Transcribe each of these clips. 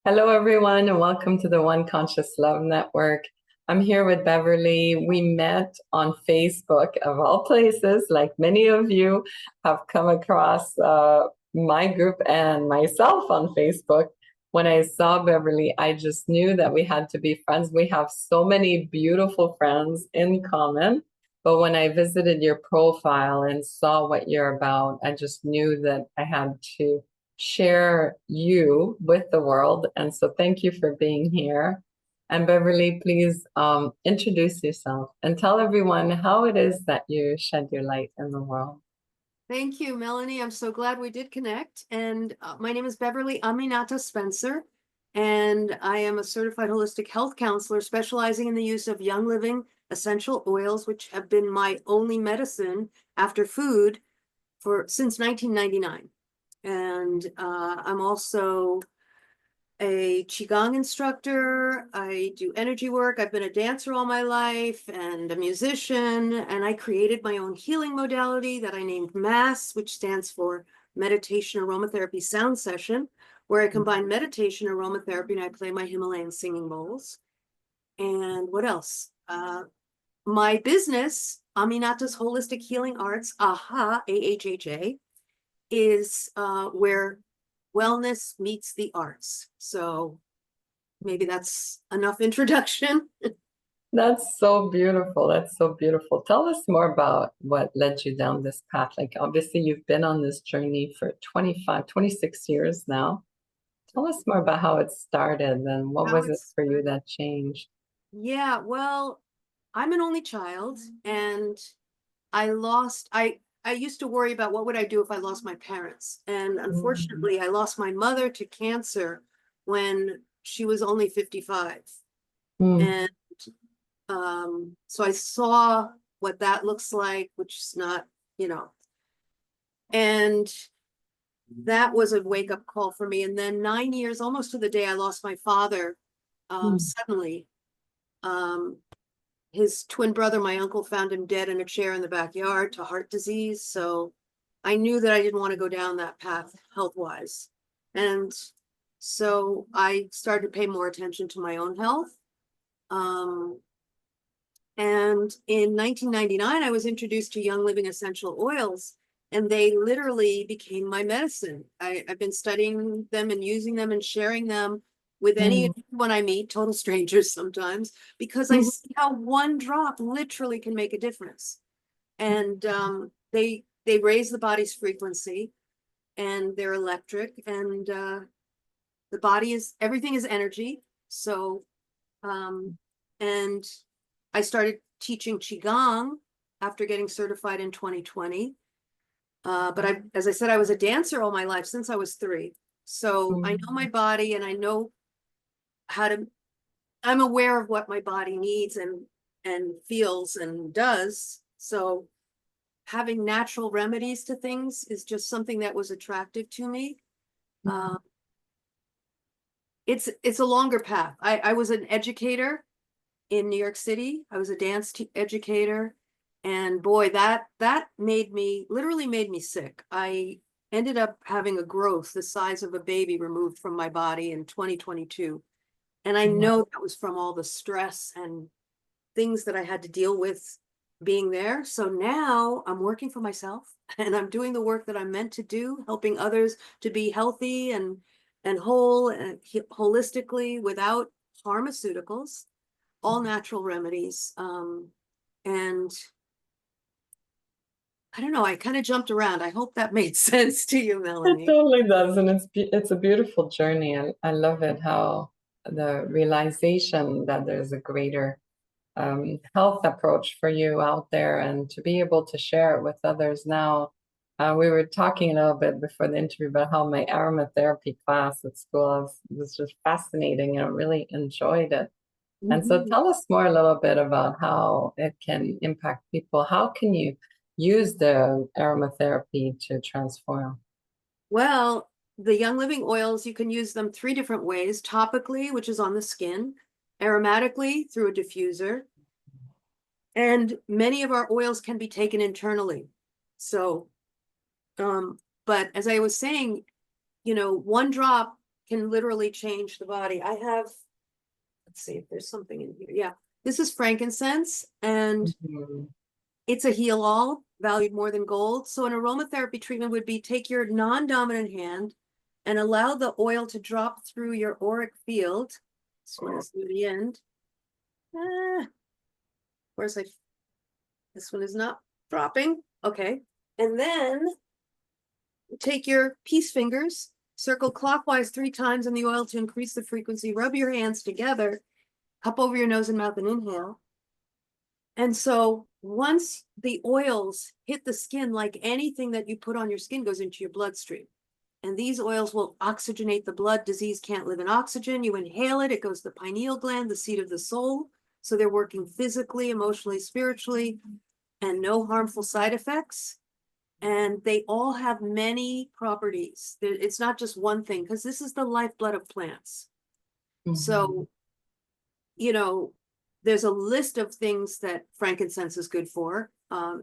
Hello, everyone, and welcome to the One Conscious Love Network. I'm here with Beverly. We met on Facebook, of all places, like many of you have come across my group and myself on Facebook. When I saw Beverly, I just knew that we had to be friends. We have so many beautiful friends in common. But when I visited your profile and saw what you're about, I just knew that I had to share you with the world. And so thank you for being here. And Beverly, please introduce yourself and tell everyone how it is that you shed your light in the world. Thank you, Melanie. I'm so glad we did connect. And my name is Beverly Aminata Spencer, and I am a certified holistic health counselor specializing in the use of Young Living essential oils, which have been my only medicine after food since 1999. And I'm also a Qigong instructor. I do energy work. I've been a dancer all my life and a musician. And I created my own healing modality that I named MASS, which stands for Meditation Aromatherapy Sound Session, where I combine meditation, aromatherapy, and I play my Himalayan Singing Bowls. And what else? My business, Aminata's Holistic Healing Arts, AHHA, AHHA, is where wellness meets the arts. So maybe that's enough introduction. That's so beautiful. That's so beautiful. Tell us more about what led you down this path. Like, obviously, you've been on this journey for 25, 26 years now. Tell us more about how it started and what How was it it's for you that changed? Yeah, well, I'm an only child and I used to worry about what would I do if I lost my parents. And Mhm. unfortunately, I lost my mother to cancer when she was only 55. Mm. And so I saw what that looks like, which is not, you know, and that was a wake up call for me. And then 9 years, almost to the day I lost my father, Mm. suddenly, his twin brother, my uncle, found him dead in a chair in the backyard to heart disease. So I knew that I didn't want to go down that path health wise. And so I started to pay more attention to my own health. Um, And in 1999, I was introduced to Young Living essential oils, and they literally became my medicine. I've been studying them and using them and sharing them with Mm. anyone I meet, total strangers sometimes, because I Mhm. see how one drop literally can make a difference. And they raise the body's frequency, and they're electric, and the body is everything is energy. So and I started teaching Qigong after getting certified in 2020. But as I said, I was a dancer all my life since I was 3. So I know my Mm. body and I know how to, I'm aware of what my body needs and feels and does. So having natural remedies to things is just something that was attractive to me. Uh, it's a longer path. I was an educator in New York City. I was a dance educator, and boy, that literally made me sick. I ended up having a growth the size of a baby removed from my body in 2022. And I Wow. know that was from all the stress and things that I had to deal with being there. So now I'm working for myself and I'm doing the work that I'm meant to do, helping others to be healthy and whole and holistically without pharmaceuticals, all natural remedies. And I don't know, I kind of jumped around. I hope that made sense to you, It Melanie. totally does, and it's a beautiful journey. I love it how the realization that there's a greater health approach for you out there, and to be able to share it with others now. We were talking a little bit before the interview about how my aromatherapy class at school was just fascinating, and I really enjoyed it. And so Mhm. tell us more a little bit about how it can impact people. How can you use the aromatherapy to transform? Well, the Young Living oils, you can use them 3 different ways: topically, which is on the skin, aromatically through a diffuser, and many of our oils can be taken internally. So, but as I was saying, one drop can literally change the body. I have, let's see if there's something in here. Yeah, this is frankincense, and Mhm. it's a heal all, valued more than gold. So an aromatherapy treatment would be take your non-dominant hand and allow the oil to drop through your auric field. This one is near the end. Where's I? This one is not dropping. Okay. And then take your peace fingers, circle clockwise 3 times in the oil to increase the frequency. Rub your hands together, cup over your nose and mouth, and inhale. And so once the oils hit the skin, like anything that you put on your skin goes into your bloodstream. And these oils will oxygenate the blood. Disease can't live in oxygen. You inhale it, it goes to the pineal gland, the seat of the soul. So they're working physically, emotionally, spiritually, and no harmful side effects. And they all have many properties. It's not just one thing, because this is the lifeblood of plants. So, you know, there's a list of things that frankincense is good for.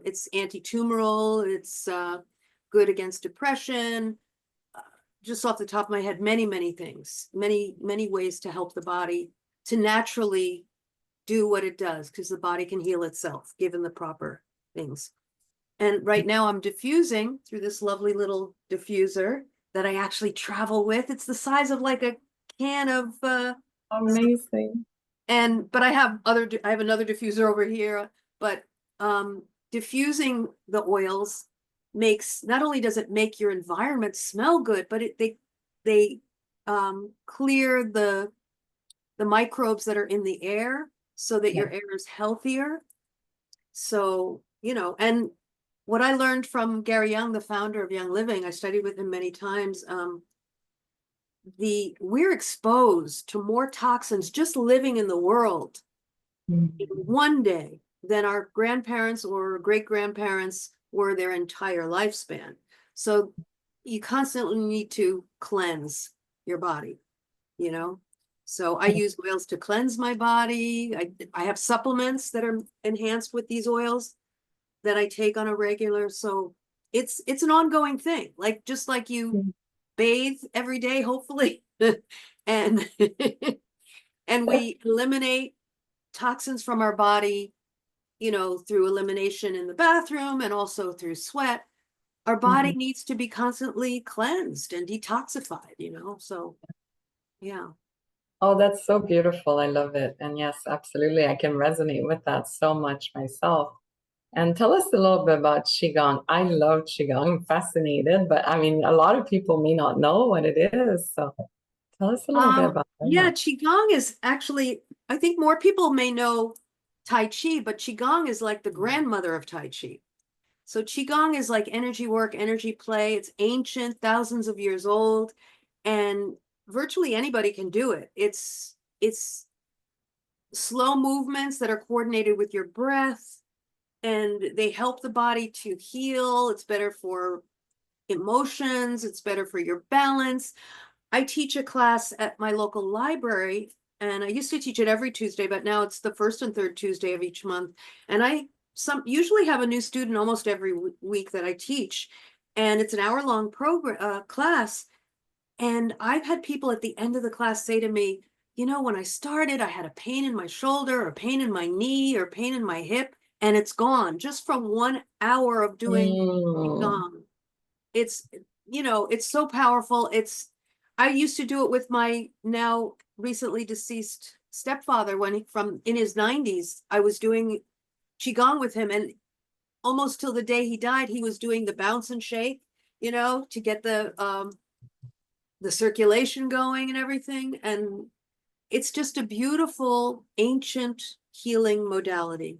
It's anti-tumoral, it's good against depression. Just off the top of my head, many things, many ways to help the body to naturally do what it does, because the body can heal itself given the proper things. And right now I'm diffusing through this lovely little diffuser that I actually travel with. It's the size of like a can of Amazing. but I have another diffuser over here, but diffusing the oils makes, not only does it make your environment smell good, but they clear the microbes that are in the air so that your air is healthier. So, you know, and what I learned from Gary Young, the founder of Young Living, I studied with him many times. We're exposed to more toxins just living in the world in one day than our grandparents or great grandparents were their entire lifespan. So you constantly need to cleanse your body, you know? So I use oils to cleanse my body. I have supplements that are enhanced with these oils that I take on a regular. So it's an ongoing thing, like just like you bathe every day, hopefully, and and we eliminate toxins from our body, you know, through elimination in the bathroom and also through sweat. Our body needs to be constantly cleansed and detoxified, you know. So yeah. Oh, that's so beautiful. I love it. And yes, absolutely. I can resonate with that so much myself. And tell us a little bit about Qigong. I love Qigong. I'm fascinated, but I mean, a lot of people may not know what it is. So tell us a little bit about Yeah, that. Qigong is actually, I think more people may know Tai Chi, but Qigong is like the grandmother of Tai Chi. So Qigong is like energy work, energy play. It's ancient, thousands of years old, and virtually anybody can do it. It's slow movements that are coordinated with your breath, and they help the body to heal. It's better for emotions, it's better for your balance. I teach a class at my local library, and I used to teach it every Tuesday, but now it's the first and third Tuesday of each month. And I usually have a new student almost every week that I teach, and it's an hour-long program class. And I've had people at the end of the class say to me, you know, when I started, I had a pain in my shoulder, or pain in my knee, or pain in my hip, and it's gone just from 1 hour of doing Mm. Qigong. It's, you know, it's so powerful. I used to do it with my now recently deceased stepfather when from in his 90s. I was doing Qigong with him, and almost till the day he died, he was doing the bounce and shake, you know, to get the circulation going and everything. And it's just a beautiful ancient healing modality.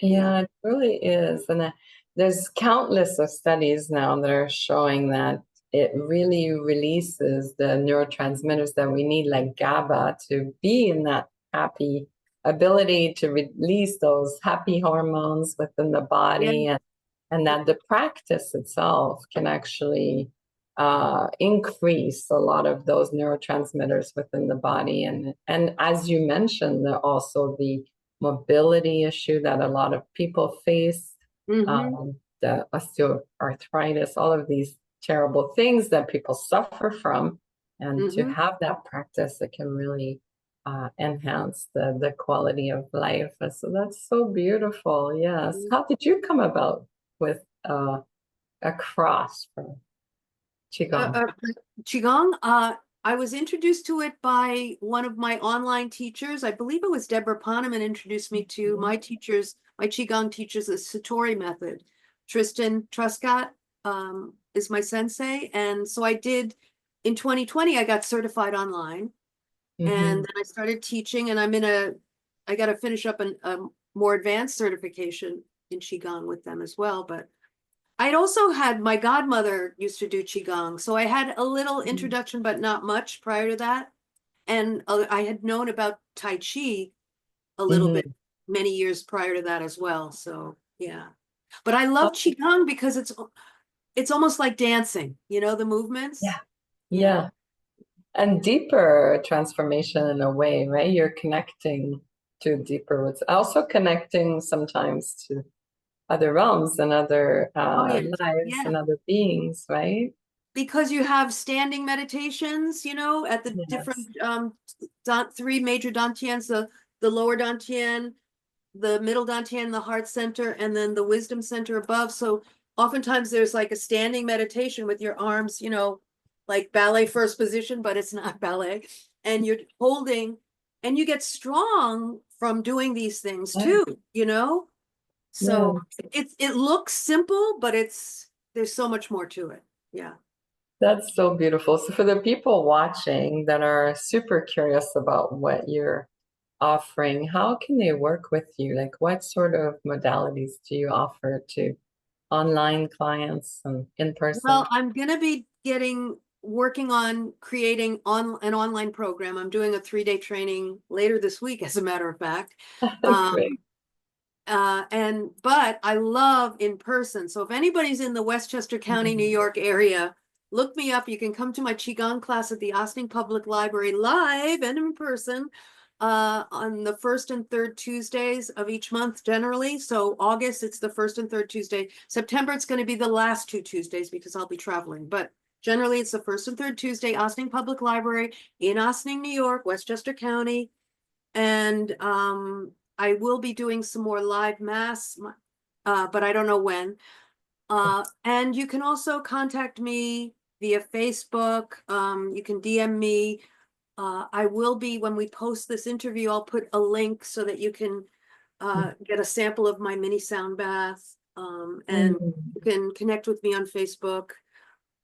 Yeah. Yeah, it really is. And there's countless of studies now that are showing that it really releases the neurotransmitters that we need, like GABA, to be in that happy ability to release those happy hormones within the Yeah. body, and that the practice itself can actually increase a lot of those neurotransmitters within the body. And as you mentioned, also the mobility issue that a lot of people face, Mm-hmm. the osteoarthritis, all of these terrible things that people suffer from. And to have that practice, it can really enhance the quality of life. So that's so beautiful. Yes. How did you come about with a cross for Qigong? Qigong, I was introduced to it by one of my online teachers. I believe it was Deborah Poneman introduced me to my teachers, my Qigong teachers, the Satori method. Tristan Truscott is my sensei. And so I did, in 2020, I got certified online. And then I started teaching, and I got to finish up a more advanced certification in Qigong with them as well. But I'd also had, my godmother used to do Qigong. So I had a little introduction, but not much prior to that. And I had known about Tai Chi a little bit many years prior to that as well. So yeah. But I love Qigong because it's almost like dancing, you know, the movements. Yeah. And deeper transformation in a way, right? You're connecting to deeper roots, also connecting sometimes to other realms and other lives and other beings, right? Because you have standing meditations, you know, at the different three major dantians, the lower dantian, the middle dantian, the heart center, and then the wisdom center above. So oftentimes there's like a standing meditation with your arms, you know, like ballet first position, but it's not ballet. And you're holding, and you get strong from doing these things too, you know? So it looks simple, but there's so much more to it. Yeah. That's so beautiful. So for the people watching that are super curious about what you're offering, how can they work with you? Like what sort of modalities do you offer to online clients and in person? Well, I'm going to be working on creating an online program. I'm doing a 3-day training later this week, as a matter of fact. Great. But I love in person. So if anybody's in the Westchester County, New York area, look me up. You can come to my Qigong class at the Ossining Public Library live and in person on the first and third Tuesdays of each month generally. So August, it's the first and third Tuesday. September, it's going to be the last 2 Tuesdays because I'll be traveling. But generally, it's the first and third Tuesday, Ossining Public Library in Ossining, New York, Westchester County. And I will be doing some more live mass, but I don't know when. And you can also contact me via Facebook. You can DM me. I will be, when we post this interview, I'll put a link so that you can get a sample of my mini sound bath. And you can connect with me on Facebook.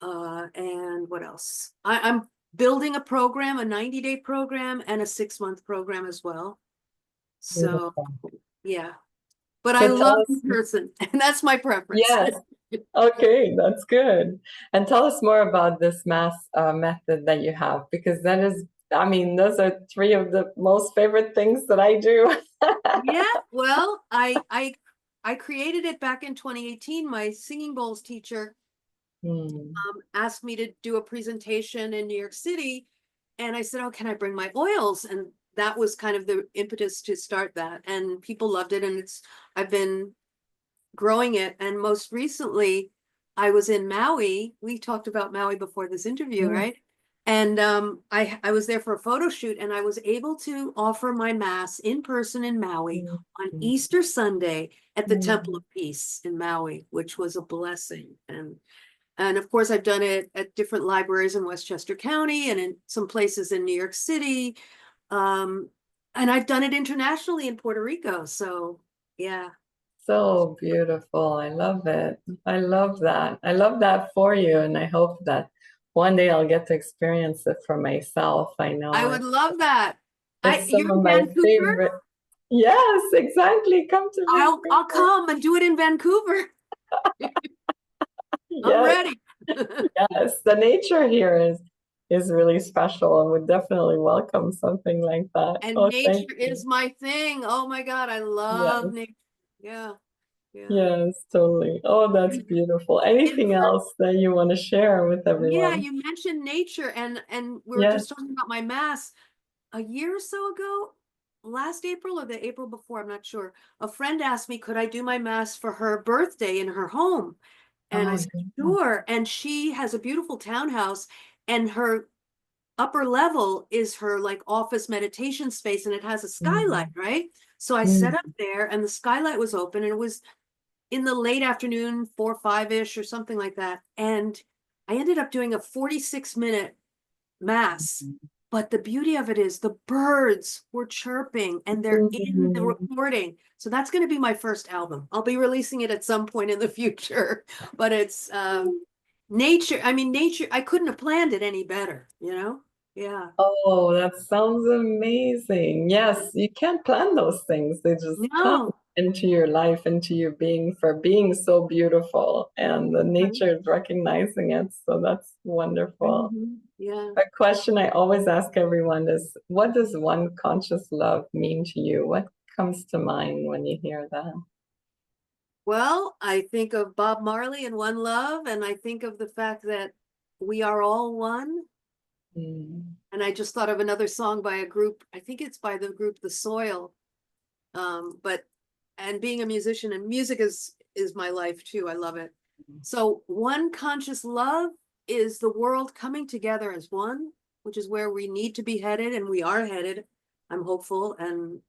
And what else? I'm building a program, a 90-day program and a 6-month program as well. So yeah, but I love in person, and that's my preference. Yes. Okay, that's good. And tell us more about this mass method that you have, because that is, I mean, those are 3 of the most favorite things that I do. Yeah, well, I created it back in 2018. My singing bowls teacher asked me to do a presentation in New York City, and I said, "Oh, can I bring my oils?" And that was kind of the impetus to start that, and people loved it. And I've been growing it. And most recently, I was in Maui. We talked about Maui before this interview, right? And I was there for a photo shoot, and I was able to offer my mass in person in Maui on Easter Sunday at the Temple of Peace in Maui, which was a blessing. And of course, I've done it at different libraries in Westchester County and in some places in New York City. And I've done it internationally in Puerto Rico. So yeah. So beautiful. I love it. I love that. I love that for you. And I hope that one day I'll get to experience it for myself. I know I would love that. it's some You're of in my Vancouver? favorite. Yes, exactly. Come to I'll Vancouver. come and do it in Vancouver. I'm Yes, ready. yes. The nature here is really special and would definitely welcome something like that. And Oh, thank nature you. is my thing. Oh my God, I love Yes. nature. Yeah, yeah. Yes, totally. Oh, that's beautiful. Anything else that you want to share with Yeah, everyone? you mentioned nature, and we were Yes. just talking about my mass a year or so ago, last April or the April before, I'm not sure. A friend asked me, could I do my mass for her birthday in her home? And I Oh, said, yeah. sure. And she has a beautiful townhouse, and her upper level is her like office meditation space, and it has a skylight, right? So I Mm. set up there and the skylight was open, and it was in the late afternoon, 4 or 5-ish or something like that. And I ended up doing a 46-minute mass. But the beauty of it is the birds were chirping and they're in the recording. So that's going to be my first album. I'll be releasing it at some point in the future. But it's nature. I mean, nature, I couldn't have planned it any better, you know? Yeah. Oh, that sounds amazing. Yes, you can't plan those things. They just come No. into your life, into your being for being so beautiful, and the Right. nature is recognizing it. So that's wonderful. Yeah. A question I always ask everyone is, what does one conscious love mean to you? What comes to mind when you hear that? Well, I think of Bob Marley and One Love, and I think of the fact that we are all one. Mm. And I just thought of another song by a group, I think it's by the group The Soil. But and being a musician, and music is my life too. I love it. So one conscious love is the world coming together as one, which is where we need to be headed, and we are headed. I'm hopeful and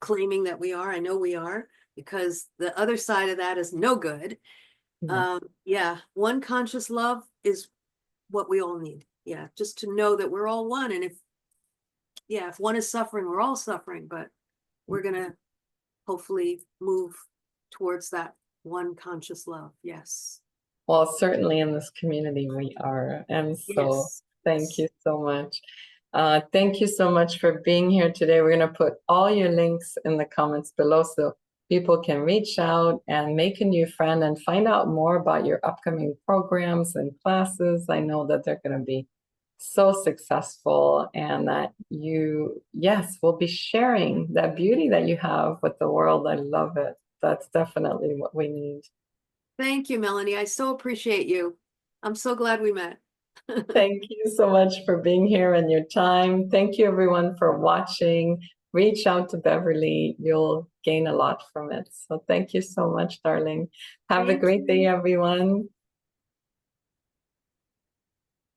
claiming that we are. I know we are, because the other side of that is no good. Yes. Yeah, one conscious love is what we all need. Yeah, just to know that we're all one. And if one is suffering, we're all suffering, but we're gonna hopefully move towards that one conscious love. Yes. Well, certainly in this community we are. And so Yes. thank you so much. Thank you so much for being here today. We're going to put all your links in the comments below so people can reach out and make a new friend and find out more about your upcoming programs and classes. I know that they're going to be so successful, and that you, yes, will be sharing that beauty that you have with the world. I love it. That's definitely what we need. Thank you, Melanie. I so appreciate you. I'm so glad we met. Thank you so much for being here and your time. Thank you, everyone, for watching. Reach out to Beverly. You'll gain a lot from it. So thank you so much, darling. Have a Thank great day, you. everyone.